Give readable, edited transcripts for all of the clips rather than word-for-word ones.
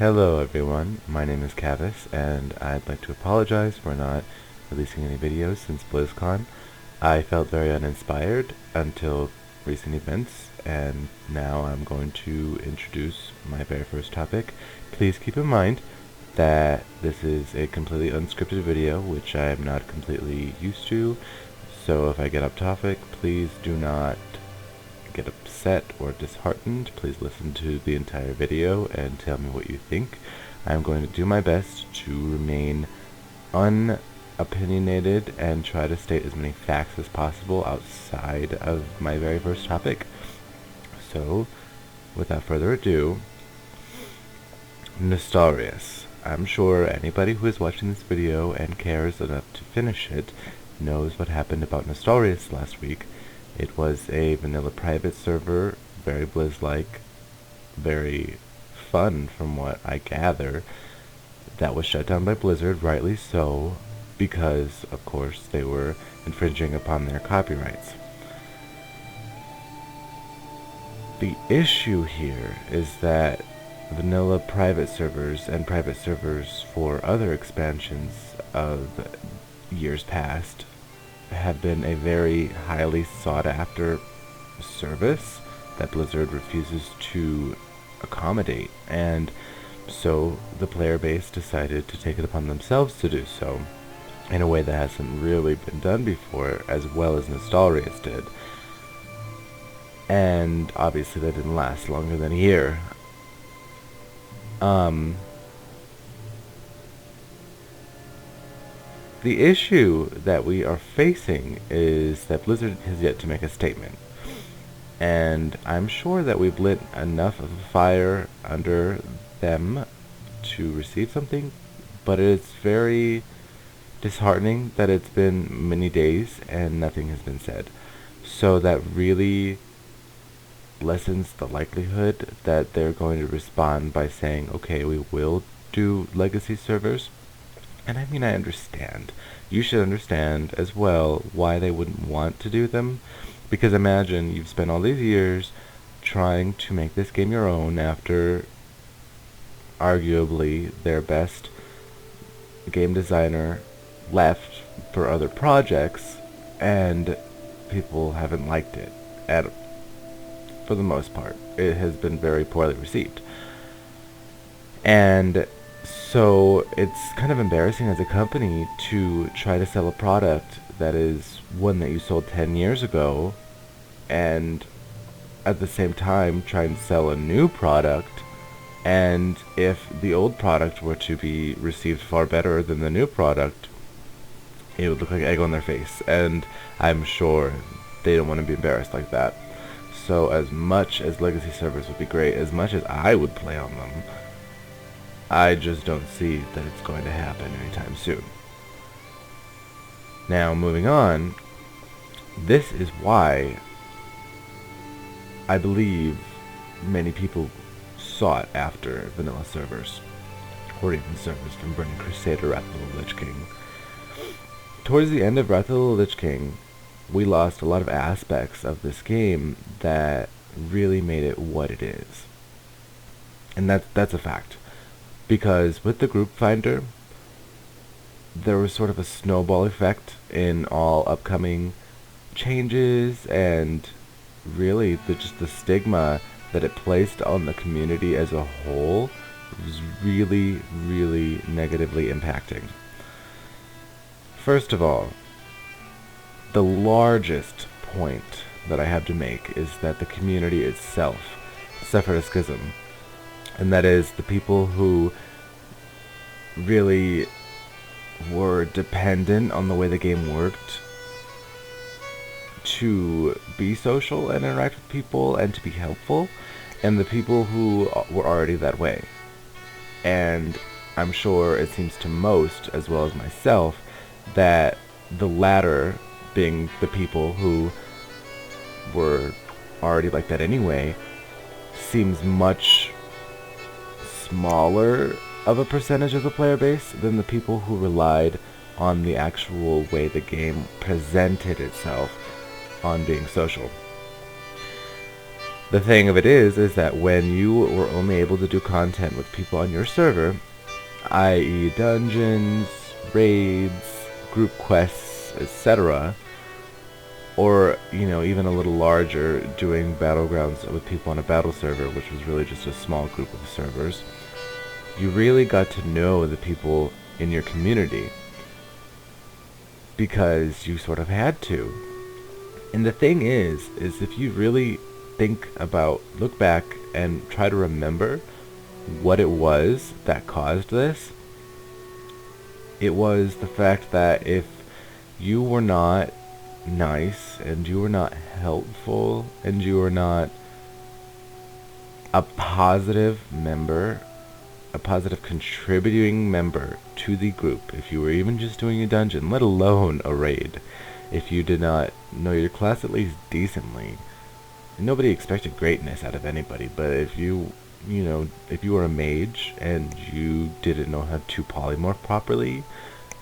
Hello everyone, my name is Cavis, and I'd like to apologize for not releasing any videos since BlizzCon. I felt very uninspired until recent events, and now I'm going to introduce my very first topic. Please keep in mind that this is a completely unscripted video, which I am not completely used to, so if I get off topic, please do not get upset or disheartened. Please listen to the entire video and tell me what you think. I'm going to do my best to remain unopinionated and try to state as many facts as possible outside of my very first topic. So, without further ado, Nestorius. I'm sure anybody who is watching this video and cares enough to finish it knows what happened about Nestorius last week. It was a vanilla private server, very Blizz-like, very fun from what I gather, that was shut down by Blizzard, rightly so, because, of course, they were infringing upon their copyrights. The issue here is that vanilla private servers and private servers for other expansions of years past have been a very highly sought after service that Blizzard refuses to accommodate, and so the player base decided to take it upon themselves to do so in a way that hasn't really been done before, as well as Nestorius did. And obviously that didn't last longer than a year. The issue that we are facing is that Blizzard has yet to make a statement. And I'm sure that we've lit enough of a fire under them to receive something, but it's very disheartening that it's been many days and nothing has been said. So that really lessens the likelihood that they're going to respond by saying, okay, we will do legacy servers. And I mean, I understand. You should understand as well why they wouldn't want to do them. Because imagine you've spent all these years trying to make this game your own after arguably their best game designer left for other projects, and people haven't liked it for the most part. It has been very poorly received. And so it's kind of embarrassing as a company to try to sell a product that is one that you sold 10 years ago, and at the same time try and sell a new product, and if the old product were to be received far better than the new product, it would look like egg on their face, and I'm sure they don't want to be embarrassed like that. So as much as legacy servers would be great, as much as I would play on them, I just don't see that it's going to happen anytime soon. Now, moving on, this is why I believe many people sought after vanilla servers, or even servers from Burning Crusade or Wrath of the Lich King. Towards the end of Wrath of the Lich King, we lost a lot of aspects of this game that really made it what it is. And that's a fact. Because with the group finder, there was sort of a snowball effect in all upcoming changes, and really just the stigma that it placed on the community as a whole was really, really negatively impacting. First of all, the largest point that I have to make is that the community itself suffered a schism. And that is the people who really were dependent on the way the game worked to be social and interact with people and to be helpful, and the people who were already that way. And I'm sure it seems to most, as well as myself, that the latter, being the people who were already like that anyway, seems much smaller of a percentage of the player base than the people who relied on the actual way the game presented itself on being social. The thing of it is that when you were only able to do content with people on your server, i.e. dungeons, raids, group quests, etc., or, even a little larger, doing battlegrounds with people on a battle server, which was really just a small group of servers, you really got to know the people in your community because you sort of had to. And the thing is if you really look back and try to remember what it was that caused this, it was the fact that if you were not nice and you were not helpful and you were not a positive member, a positive contributing member to the group, if you were even just doing a dungeon, let alone a raid, if you did not know your class at least decently, nobody expected greatness out of anybody, but if you were a mage and you didn't know how to polymorph properly,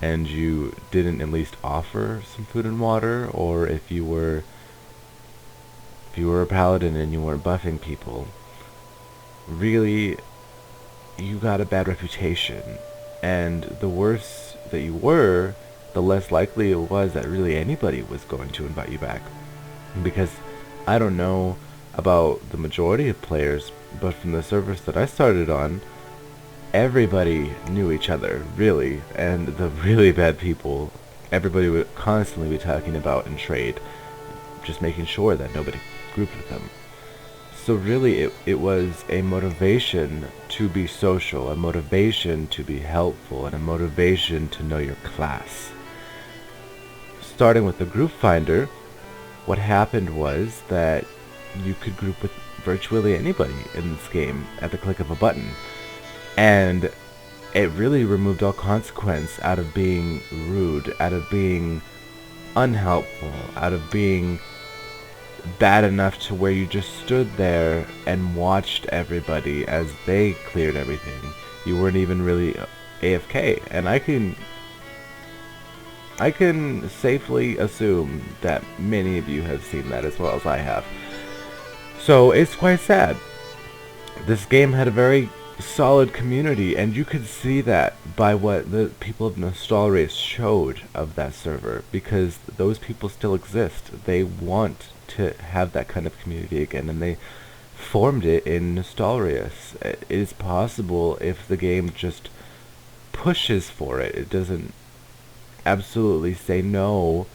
and you didn't at least offer some food and water, or if you were a paladin and you weren't buffing people, really, you got a bad reputation. And the worse that you were, the less likely it was that really anybody was going to invite you back. Because I don't know about the majority of players, but from the servers that I started on, everybody knew each other, really, and the really bad people, everybody would constantly be talking about in trade, just making sure that nobody grouped with them. So really, it was a motivation to be social, a motivation to be helpful, and a motivation to know your class. Starting with the group finder, what happened was that you could group with virtually anybody in this game at the click of a button. And it really removed all consequence out of being rude, out of being unhelpful, out of being bad enough to where you just stood there and watched everybody as they cleared everything. You weren't even really AFK. And I can safely assume that many of you have seen that as well as I have. So it's quite sad. This game had a very solid community, and you could see that by what the people of Nostalria showed of that server, because those people still exist. They want to have that kind of community again, and they formed it in Nostalria. It is possible if the game just pushes for it. It doesn't absolutely say no.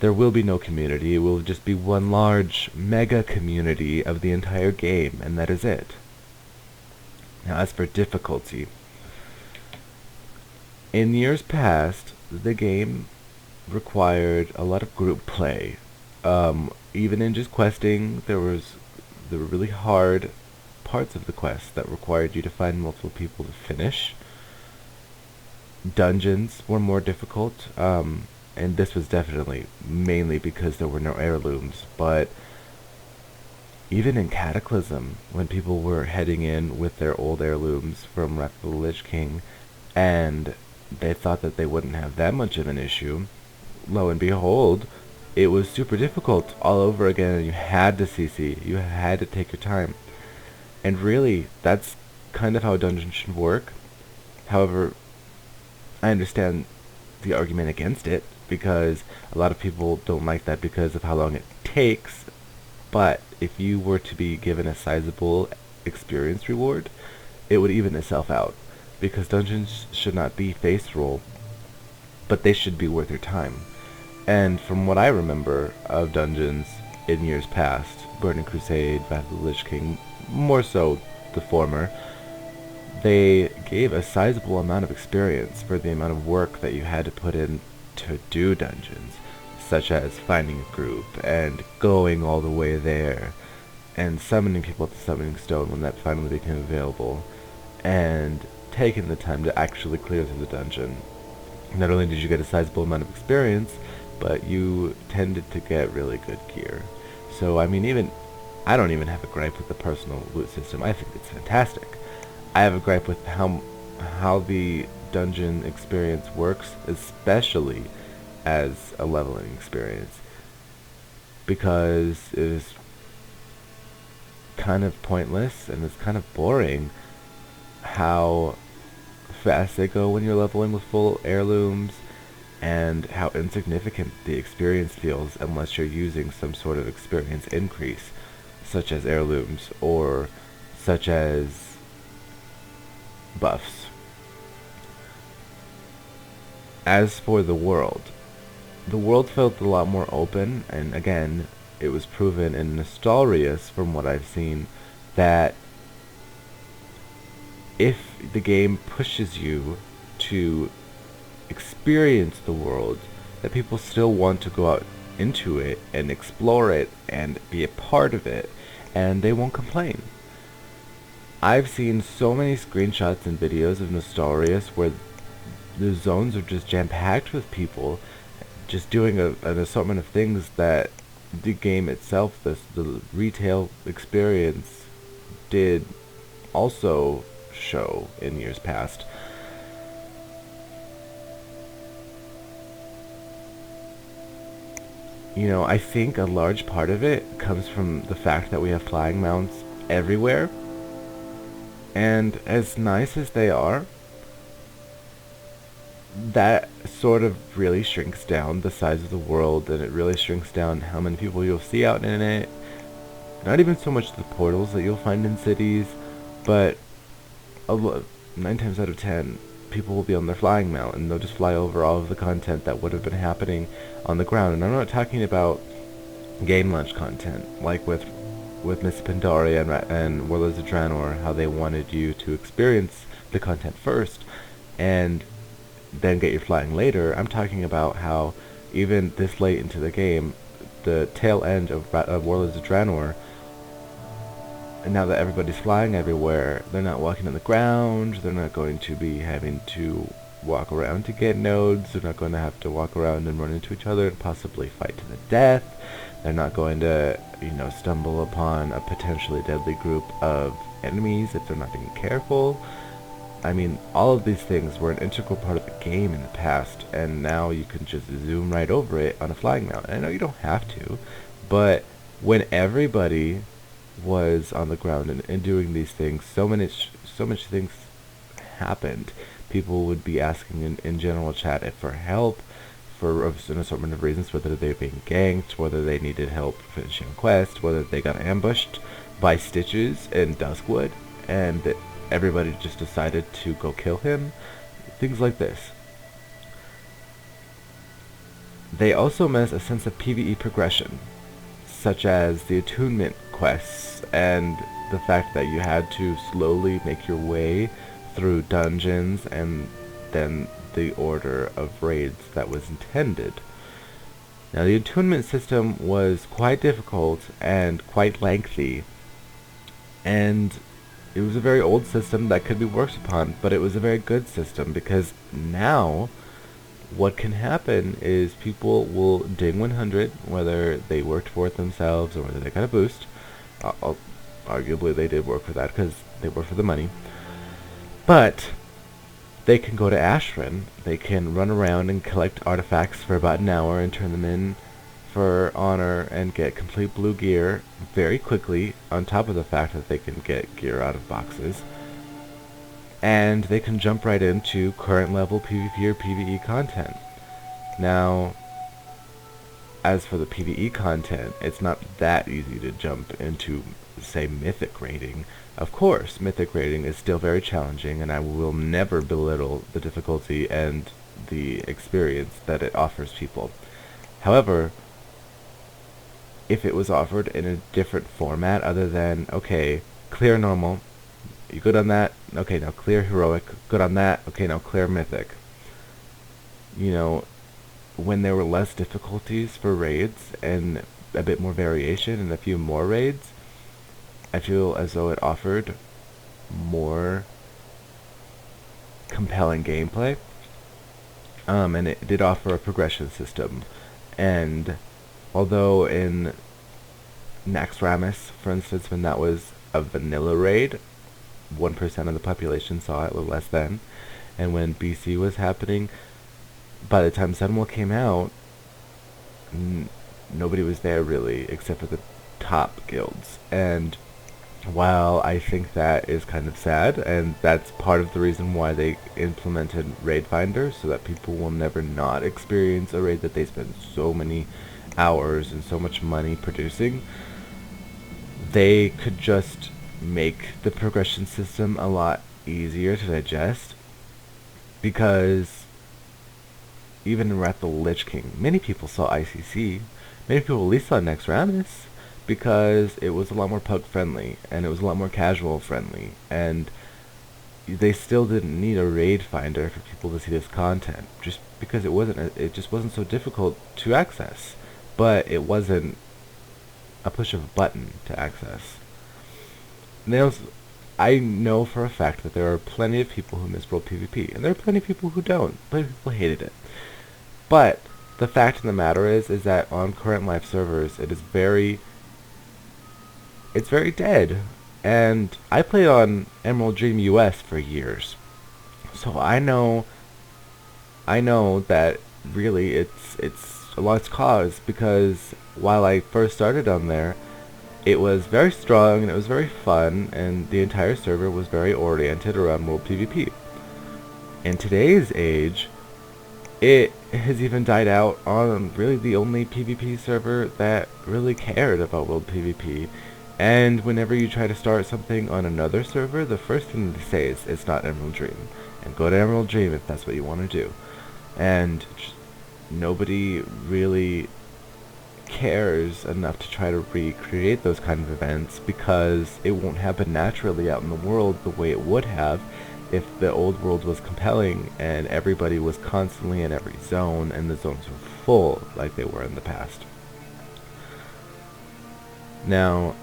There will be no community. It will just be one large mega community of the entire game, and that is it. Now, as for difficulty, in years past, the game required a lot of group play. Even in just questing, there were really hard parts of the quest that required you to find multiple people to finish. Dungeons were more difficult, and this was definitely mainly because there were no heirlooms, but even in Cataclysm, when people were heading in with their old heirlooms from Wrath of the Lich King, and they thought that they wouldn't have that much of an issue, lo and behold, it was super difficult all over again, and you had to CC, you had to take your time. And really, that's kind of how a dungeon should work. However, I understand the argument against it, because a lot of people don't like that because of how long it takes, but if you were to be given a sizable experience reward, it would even itself out, because dungeons should not be face roll, but they should be worth your time. And from what I remember of dungeons in years past, Burning Crusade, Wrath of the Lich King, more so the former, they gave a sizable amount of experience for the amount of work that you had to put in to do dungeons, such as finding a group and going all the way there and summoning people at the summoning stone when that finally became available, and taking the time to actually clear through the dungeon. Not only did you get a sizable amount of experience, but you tended to get really good gear. So I don't even have a gripe with the personal loot system. I think it's fantastic. I have a gripe with how the dungeon experience works, especially as a leveling experience, because kind of pointless and it's kind of boring how fast they go when you're leveling with full heirlooms, and how insignificant the experience feels unless you're using some sort of experience increase, such as heirlooms or such as buffs. As for the world felt a lot more open, and again, it was proven in Nostalrius, from what I've seen, that if the game pushes you to experience the world, that people still want to go out into it and explore it and be a part of it, and they won't complain. I've seen so many screenshots and videos of Nostalrius where the zones are just jam-packed with people just doing an assortment of things that the game itself, the retail experience, did also show in years past. You know, I think a large part of it comes from the fact that we have flying mounts everywhere, and as nice as they are, that sort of really shrinks down the size of the world, and it really shrinks down how many people you'll see out in it. Not even so much the portals that you'll find in cities, but 9 times out of 10, people will be on their flying mount, and they'll just fly over all of the content that would have been happening on the ground. And I'm not talking about game launch content, like with Miss Pandaria and Warlords of Draenor, how they wanted you to experience the content first, and then get your flying later. I'm talking about how even this late into the game, the tail end of Warlords of Draenor, and now that everybody's flying everywhere, they're not walking on the ground, they're not going to be having to walk around to get nodes, they're not going to have to walk around and run into each other and possibly fight to the death, they're not going to, stumble upon a potentially deadly group of enemies if they're not being careful. I mean, all of these things were an integral part of the game in the past, and now you can just zoom right over it on a flying mount. And I know you don't have to, but when everybody was on the ground and doing these things, so much things happened. People would be asking in general chat for help for an assortment of reasons, whether they were being ganked, whether they needed help finishing a quest, whether they got ambushed by Stitches in Duskwood, and that everybody just decided to go kill him. Things like this. They also miss a sense of PvE progression, such as the attunement quests and the fact that you had to slowly make your way through dungeons and then the order of raids that was intended. Now, the attunement system was quite difficult and quite lengthy, and it was a very old system that could be worked upon, but it was a very good system, because now what can happen is people will ding 100, whether they worked for it themselves or whether they got a boost. Arguably they did work for that because they work for the money. But they can go to Ashran, they can run around and collect artifacts for about an hour and turn them in for honor and get complete blue gear very quickly, on top of the fact that they can get gear out of boxes. And they can jump right into current level PvP or PvE content. Now, as for the PvE content, it's not that easy to jump into, say, Mythic raiding. Of course, Mythic raiding is still very challenging, and I will never belittle the difficulty and the experience that it offers people. However, if it was offered in a different format other than, okay, clear normal, you good on that? Okay, now clear heroic. Good on that? Okay, now clear mythic. When there were less difficulties for raids and a bit more variation and a few more raids, I feel as though it offered more compelling gameplay. And it did offer a progression system. And although in Naxxramas, for instance, when that was a vanilla raid, 1% of the population saw it, or less than. And when BC was happening, by the time Sunwell came out, nobody was there really, except for the top guilds. And While I think that is kind of sad, and that's part of the reason why they implemented Raid Finder, so that people will never not experience a raid that they spend so many hours and so much money producing. They could just make the progression system a lot easier to digest, because even in Wrath of the Lich King, many people saw ICC, many people at least saw Next Ramus, because it was a lot more pug friendly, and it was a lot more casual friendly, and they still didn't need a raid finder for people to see this content, just because it just wasn't so difficult to access, but it wasn't a push of a button to access. I know for a fact that there are plenty of people who miss World PvP, and there are plenty of people who don't. Plenty of people hated it. But the fact of the matter is that on current live servers, it's very dead. And I played on Emerald Dream US for years, so I know that really it's a lost cause, because while I first started on there, it was very strong and it was very fun, and the entire server was very oriented around World PvP. In today's age, it has even died out on really the only PvP server that really cared about World PvP. And whenever you try to start something on another server, the first thing they say is it's not Emerald Dream, and go to Emerald Dream if that's what you want to do. And nobody really cares enough to try to recreate those kind of events, because it won't happen naturally out in the world the way it would have if the old world was compelling and everybody was constantly in every zone and the zones were full like they were in the past. Now,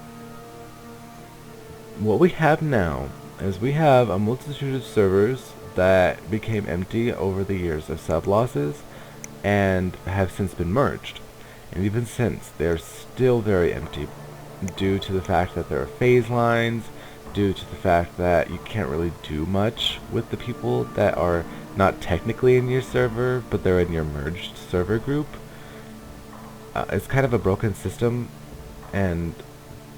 what we have now is we have a multitude of servers that became empty over the years of sub losses and have since been merged. And even since, they're still very empty due to the fact that there are phase lines, due to the fact that you can't really do much with the people that are not technically in your server, but they're in your merged server group. It's kind of a broken system, and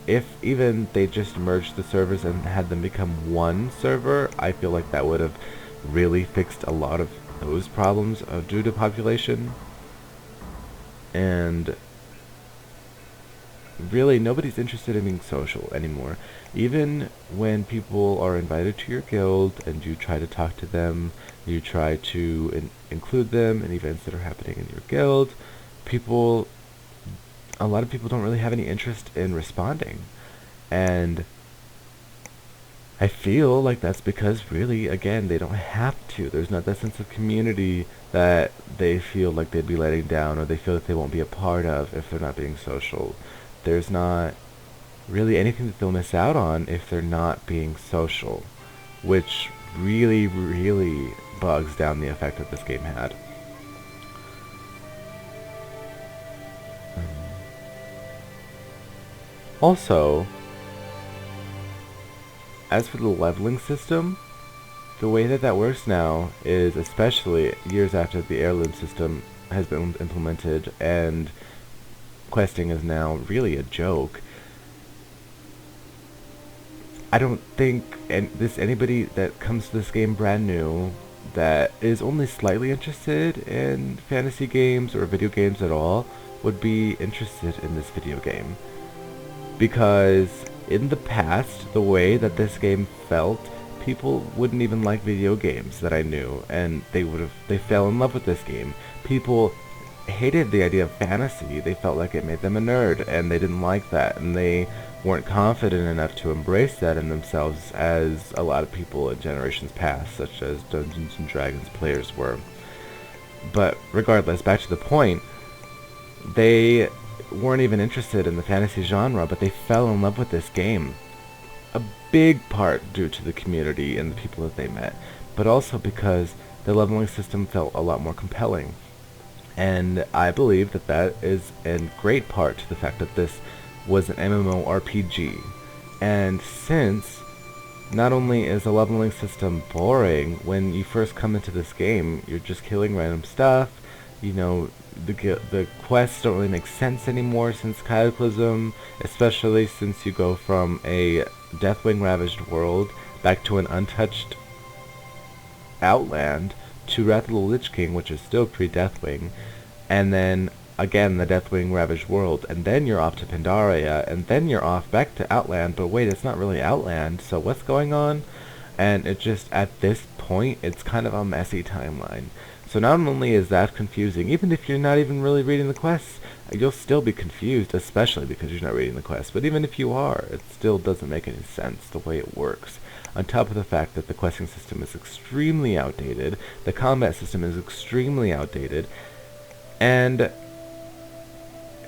if even they just merged the servers and had them become one server, I feel like that would have really fixed a lot of those problems due to population. And really, nobody's interested in being social anymore. Even when people are invited to your guild and you try to talk to them, you try to include them in events that are happening in your guild, a lot of people don't really have any interest in responding. And I feel like that's because, really, again, they don't have to. There's not that sense of community that they feel like they'd be letting down, or they feel that they won't be a part of if they're not being social. There's not really anything that they'll miss out on if they're not being social, which really, really bogs down the effect that this game had. Also, as for the leveling system, the way that works now is, especially years after the heirloom system has been implemented and questing is now really a joke, I don't think anybody that comes to this game brand new that is only slightly interested in fantasy games or video games at all would be interested in this video game. Because in the past, the way that this game felt, people wouldn't even like video games that I knew, and they fell in love with this game. People hated the idea of fantasy. They felt like it made them a nerd, and they didn't like that, and they weren't confident enough to embrace that in themselves, as a lot of people in generations past, such as Dungeons and Dragons players, were. But regardless, back to the point, they weren't even interested in the fantasy genre, but they fell in love with this game. A big part due to the community and the people that they met, but also because the leveling system felt a lot more compelling. And I believe that is in great part to the fact that this was an MMORPG. And since not only is the leveling system boring, when you first come into this game, you're just killing random stuff, You know, the quests don't really make sense anymore since Cataclysm, especially since you go from a Deathwing ravaged world back to an untouched Outland to Wrath of the Lich King, which is still pre-Deathwing, and then again the Deathwing ravaged world, and then you're off to Pandaria, and then you're off back to Outland, but wait, it's not really Outland, so what's going on? And it just, at this point, it's kind of a messy timeline. So not only is that confusing, even if you're not even really reading the quests, you'll still be confused, especially because you're not reading the quests. But even if you are, it still doesn't make any sense the way it works. On top of the fact that the questing system is extremely outdated, the combat system is extremely outdated, and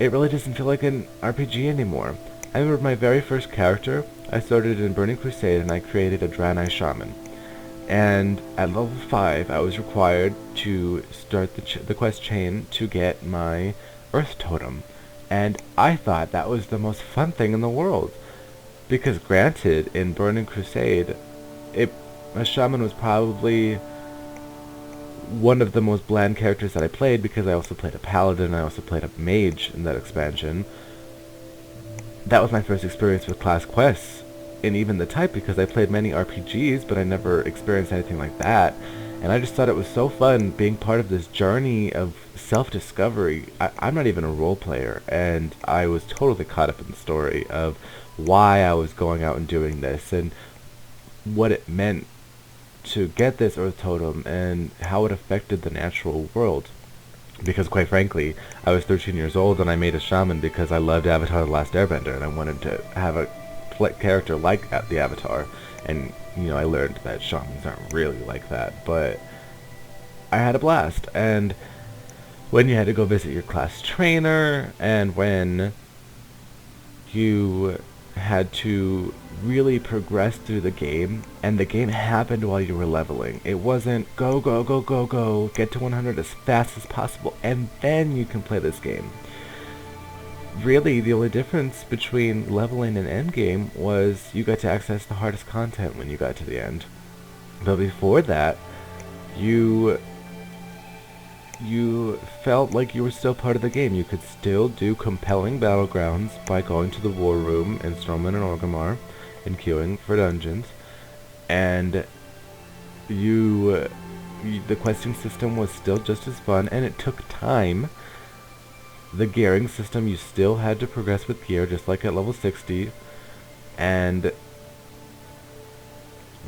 it really doesn't feel like an RPG anymore. I remember my very first character, I started in Burning Crusade and I created a Draenei Shaman. And at level 5, I was required to start the quest chain to get my Earth Totem. And I thought that was the most fun thing in the world. Because granted, in Burning Crusade, a shaman was probably one of the most bland characters that I played, because I also played a paladin, I also played a mage in that expansion. That was my first experience with class quests, and even the type, because I played many RPGs, but I never experienced anything like that. And I just thought it was so fun being part of this journey of self-discovery. I'm not even a role player, and I was totally caught up in the story of why I was going out and doing this, and what it meant to get this Earth Totem, and how it affected the natural world. Because quite frankly, I was 13 years old and I made a shaman because I loved Avatar The Last Airbender, and I wanted to have a character like the Avatar. And, you know, I learned that shamans aren't really like that, but I had a blast. And when you had to go visit your class trainer, and when you had to really progress through the game, and the game happened while you were leveling. It wasn't go, go, go, go, go, get to 100 as fast as possible, and then you can play this game. Really, the only difference between leveling and endgame was you got to access the hardest content when you got to the end. But before that, you felt like you were still part of the game. You could still do compelling battlegrounds by going to the war room in Stormwind and Orgrimmar and queuing for dungeons, and the questing system was still just as fun, and it took time. The gearing system, you still had to progress with gear just like at level 60, and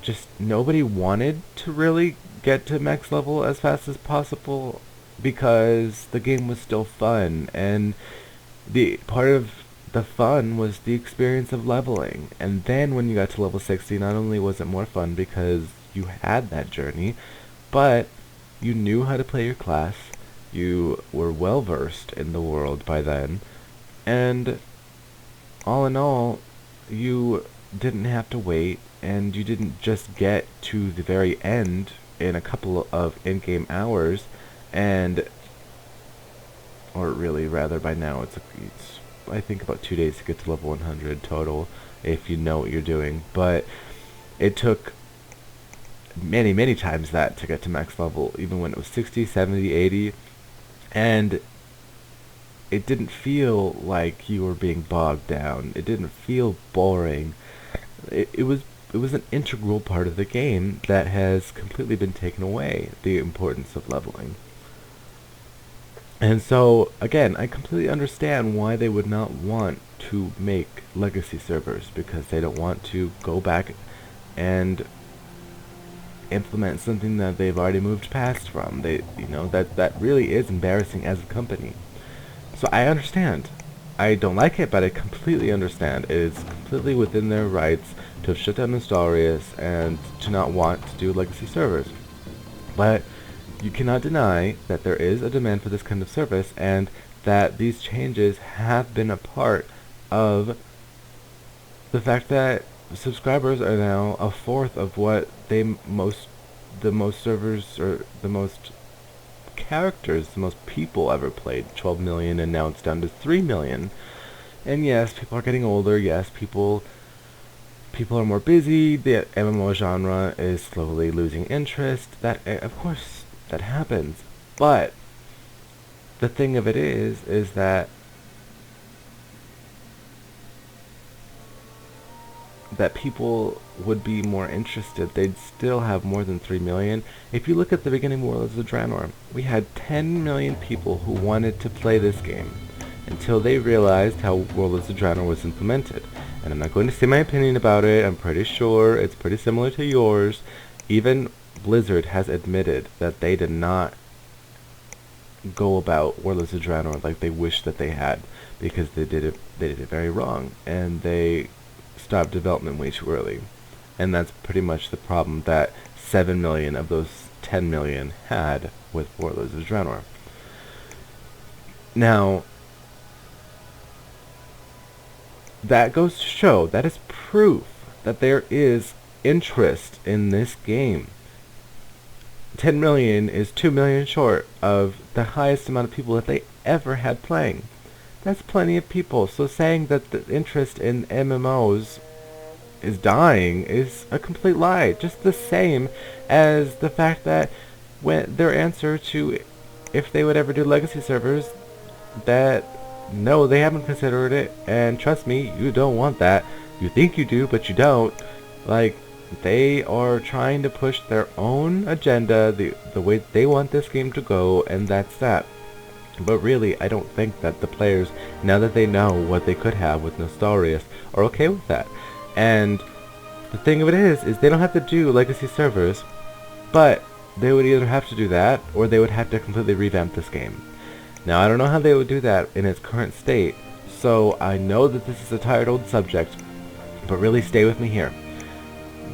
just nobody wanted to really get to max level as fast as possible because the game was still fun, and the part of the fun was the experience of leveling. And then when you got to level 60, not only was it more fun because you had that journey, but you knew how to play your class, you were well versed in the world by then, and all in all, you didn't have to wait, and you didn't just get to the very end in a couple of in-game hours, or really, rather, by now it's I think about 2 days to get to level 100 total, if you know what you're doing. But it took many, many times that to get to max level, even when it was 60, 70, 80, and it didn't feel like you were being bogged down. It didn't feel boring. It was an integral part of the game that has completely been taken away, the importance of leveling. And so, again, I completely understand why they would not want to make legacy servers, because they don't want to go back and implement something that they've already moved past from. That really is embarrassing as a company. So I understand. I don't like it, but I completely understand. It is completely within their rights to have shut down Instaurius and to not want to do legacy servers. But you cannot deny that there is a demand for this kind of service, and that these changes have been a part of the fact that subscribers are now a fourth of what the most servers, or the most characters, the most people ever played. 12 million, and now it's down to 3 million. And yes, people are getting older. Yes, people are more busy. The MMO genre is slowly losing interest. That, of course, that happens. But the thing of it is that people would be more interested. They'd still have more than 3 million. If you look at the beginning of Warlords of Draenor, we had 10 million people who wanted to play this game until they realized how Warlords of Draenor was implemented. And I'm not going to say my opinion about it. I'm pretty sure it's pretty similar to yours. Even Blizzard has admitted that they did not go about Warlords of Draenor like they wish that they had, because they did it very wrong, and they stopped development way too early. And that's pretty much the problem that 7 million of those 10 million had with Warlords of Draenor. Now, that goes to show, that is proof that there is interest in this game. 10 million is 2 million short of the highest amount of people that they ever had playing. That's plenty of people. So saying that the interest in MMOs is dying is a complete lie. Just the same as the fact that when their answer to if they would ever do legacy servers, that no, they haven't considered it, and trust me, you don't want that. You think you do, but you don't. Like, they are trying to push their own agenda, the way they want this game to go, and that's that. But really, I don't think that the players, now that they know what they could have with Nostalrius, are okay with that. And the thing of it is they don't have to do legacy servers, but they would either have to do that, or they would have to completely revamp this game. Now, I don't know how they would do that in its current state, so I know that this is a tired old subject, but really stay with me here.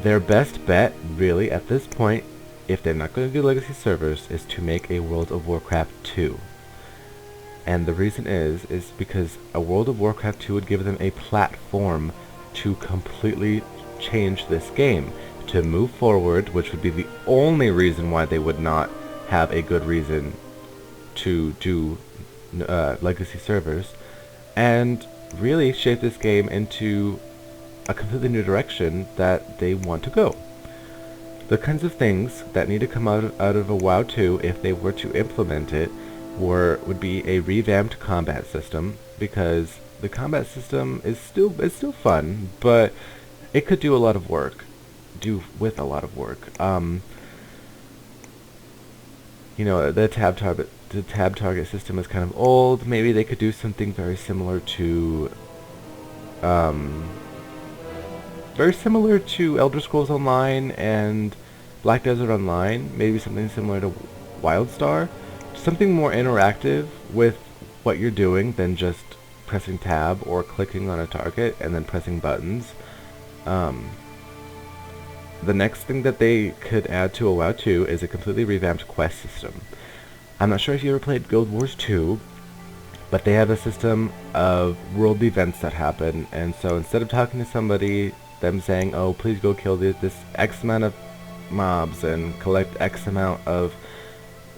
Their best bet, really, at this point, if they're not going to do legacy servers, is to make a World of Warcraft 2. And the reason is because a World of Warcraft 2 would give them a platform to completely change this game, to move forward, which would be the only reason why they would not have a good reason to do legacy servers, and really shape this game into a completely new direction that they want to go. The kinds of things that need to come out of a WoW 2, if they were to implement it, would be a revamped combat system, because the combat system is still fun, but it could do a lot of work. With a lot of work. You know, the tab target system is kind of old. Maybe they could do something very similar to Elder Scrolls Online and Black Desert Online. Maybe something similar to WildStar. Something more interactive with what you're doing than just pressing tab or clicking on a target and then pressing buttons. The next thing that they could add to a WoW 2 is a completely revamped quest system. I'm not sure if you ever played Guild Wars 2, but they have a system of world events that happen, and so instead of talking to somebody, them saying, oh, please go kill this X amount of mobs and collect X amount of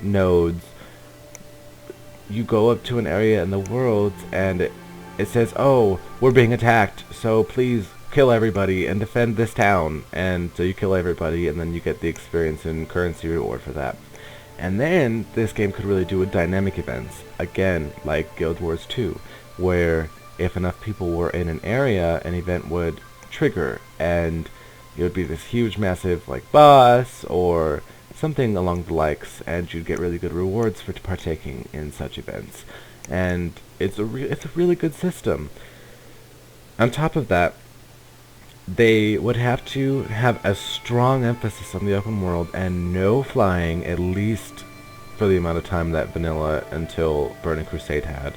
nodes, you go up to an area in the world and it says, oh, we're being attacked, so please kill everybody and defend this town. And so you kill everybody, and then you get the experience and currency reward for that. And then this game could really do with dynamic events, again, like Guild Wars 2, where if enough people were in an area, an event would trigger, and it would be this huge, massive, like, boss, or something along the likes, and you'd get really good rewards for partaking in such events. And it's a really good system. On top of that, they would have to have a strong emphasis on the open world and no flying, at least for the amount of time that vanilla until Burning Crusade had.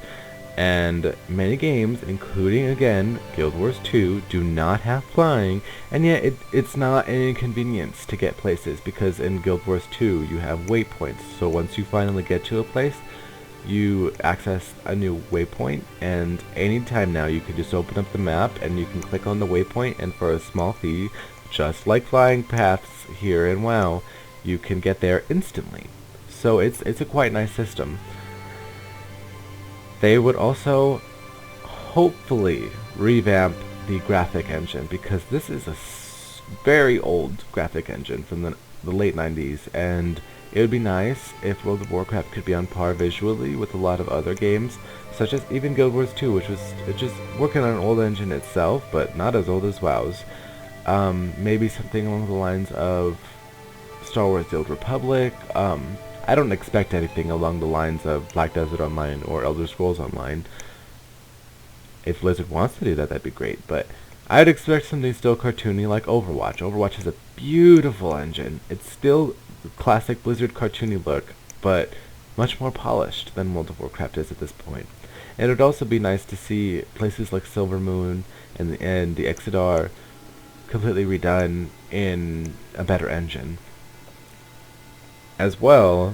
And many games, including, again, Guild Wars 2, do not have flying, and yet it's not an inconvenience to get places, because in Guild Wars 2 you have waypoints. So once you finally get to a place, you access a new waypoint, and anytime now you can just open up the map and you can click on the waypoint, and for a small fee, just like flying paths here in WoW, you can get there instantly. So it's a quite nice system. They would also hopefully revamp the graphic engine, because this is a very old graphic engine from the late 90s, and It would be nice if World of Warcraft could be on par visually with a lot of other games, such as even Guild Wars 2, which was just working on an old engine itself, but not as old as WoWs. Maybe something along the lines of Star Wars The Old Republic. I don't expect anything along the lines of Black Desert Online or Elder Scrolls Online. If Blizzard wants to do that, that'd be great, but I'd expect something still cartoony like Overwatch. Overwatch is a beautiful engine. It's still classic Blizzard cartoony look, but much more polished than World of Warcraft is at this point. And it would also be nice to see places like Silver Moon and the Exodar completely redone in a better engine. As well,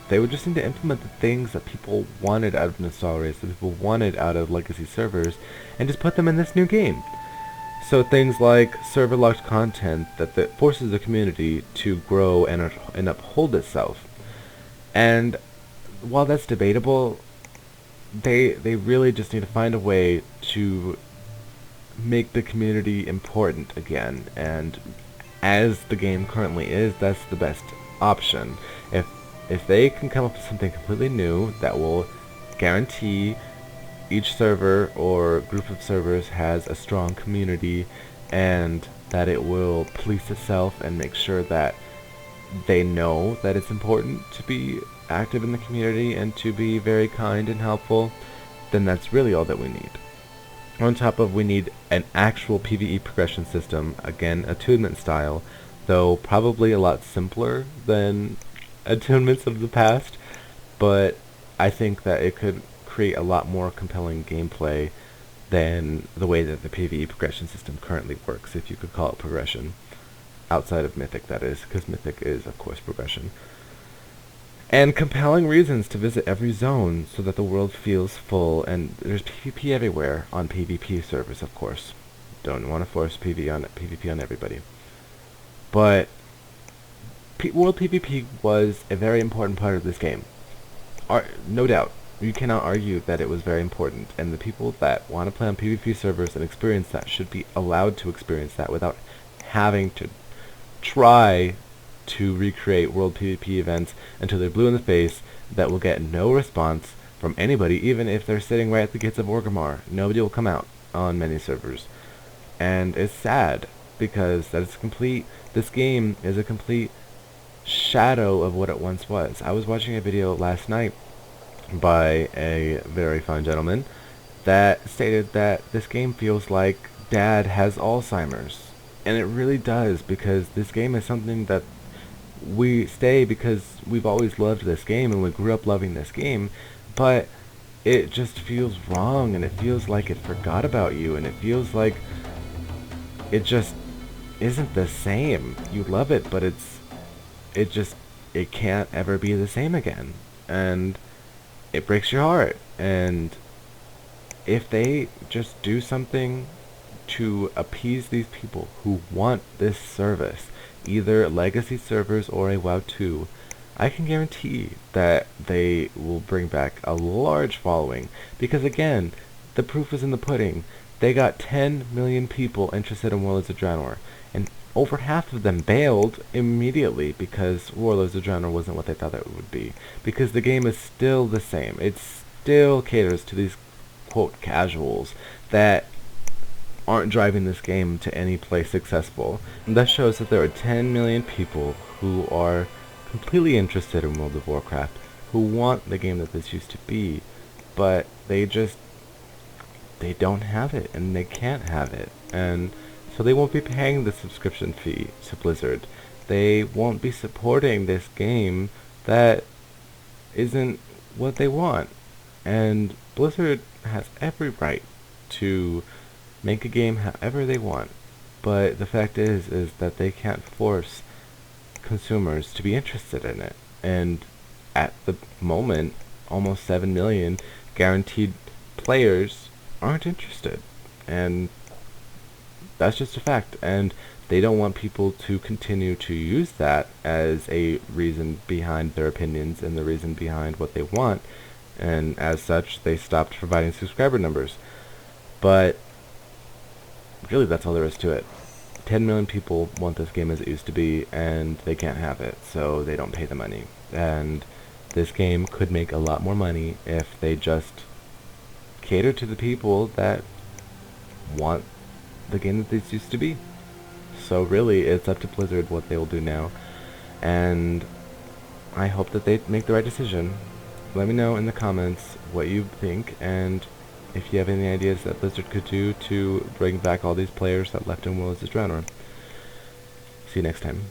they would just need to implement the things that people wanted out of Nostalrius, that people wanted out of legacy servers, and just put them in this new game. So things like server-locked content that forces the community to grow and uphold itself. And while that's debatable, they really just need to find a way to make the community important again. And as the game currently is, that's the best option. If they can come up with something completely new that will guarantee each server or group of servers has a strong community, and that it will police itself and make sure that they know that it's important to be active in the community and to be very kind and helpful, then that's really all that we need. On top of, we need an actual PvE progression system, again, attunement style, though probably a lot simpler than attunements of the past, but I think that it could create a lot more compelling gameplay than the way that the PvE progression system currently works, if you could call it progression. Outside of Mythic, that is, because Mythic is, of course, progression. And compelling reasons to visit every zone so that the world feels full, and there's PvP everywhere on PvP servers, of course. Don't want to force PvP on everybody. But World PvP was a very important part of this game. No doubt. You cannot argue that it was very important, and the people that want to play on PvP servers and experience that should be allowed to experience that without having to try to recreate World PvP events until they're blue in the face that will get no response from anybody, even if they're sitting right at the gates of Orgrimmar. Nobody will come out on many servers. And it's sad, because this game is a complete shadow of what it once was. I was watching a video last night by a very fine gentleman that stated that this game feels like Dad has Alzheimer's. And it really does, because this game is something that we stay because we've always loved this game and we grew up loving this game, but it just feels wrong, and it feels like it forgot about you, and it feels like it just isn't the same. You love it, but it can't ever be the same again, and it breaks your heart. And if they just do something to appease these people who want this service, either legacy servers or a WoW 2, I can guarantee that they will bring back a large following, because again, the proof is in the pudding. They got 10 million people interested in Warlords of Draenor, and over half of them bailed immediately because Warlords of Draenor wasn't what they thought it would be, because the game is still the same. It still caters to these, quote, casuals that aren't driving this game to any place successful. And that shows that there are 10 million people who are completely interested in World of Warcraft, who want the game that this used to be, but they don't have it, and they can't have it, and so they won't be paying the subscription fee to Blizzard. They won't be supporting this game that isn't what they want, and Blizzard has every right to make a game however they want, but the fact is that they can't force consumers to be interested in it. And at the moment, almost 7 million guaranteed players aren't interested, and that's just a fact. And they don't want people to continue to use that as a reason behind their opinions and the reason behind what they want, and as such they stopped providing subscriber numbers. But really, that's all there is to it. 10 million people want this game as it used to be, and they can't have it, so they don't pay the money. And this game could make a lot more money if they just cater to the people that want the game that this used to be. So really, it's up to Blizzard what they will do now, and I hope that they make the right decision. Let me know in the comments what you think, and if you have any ideas that Blizzard could do to bring back all these players that left in WoWs' Drowned. See you next time.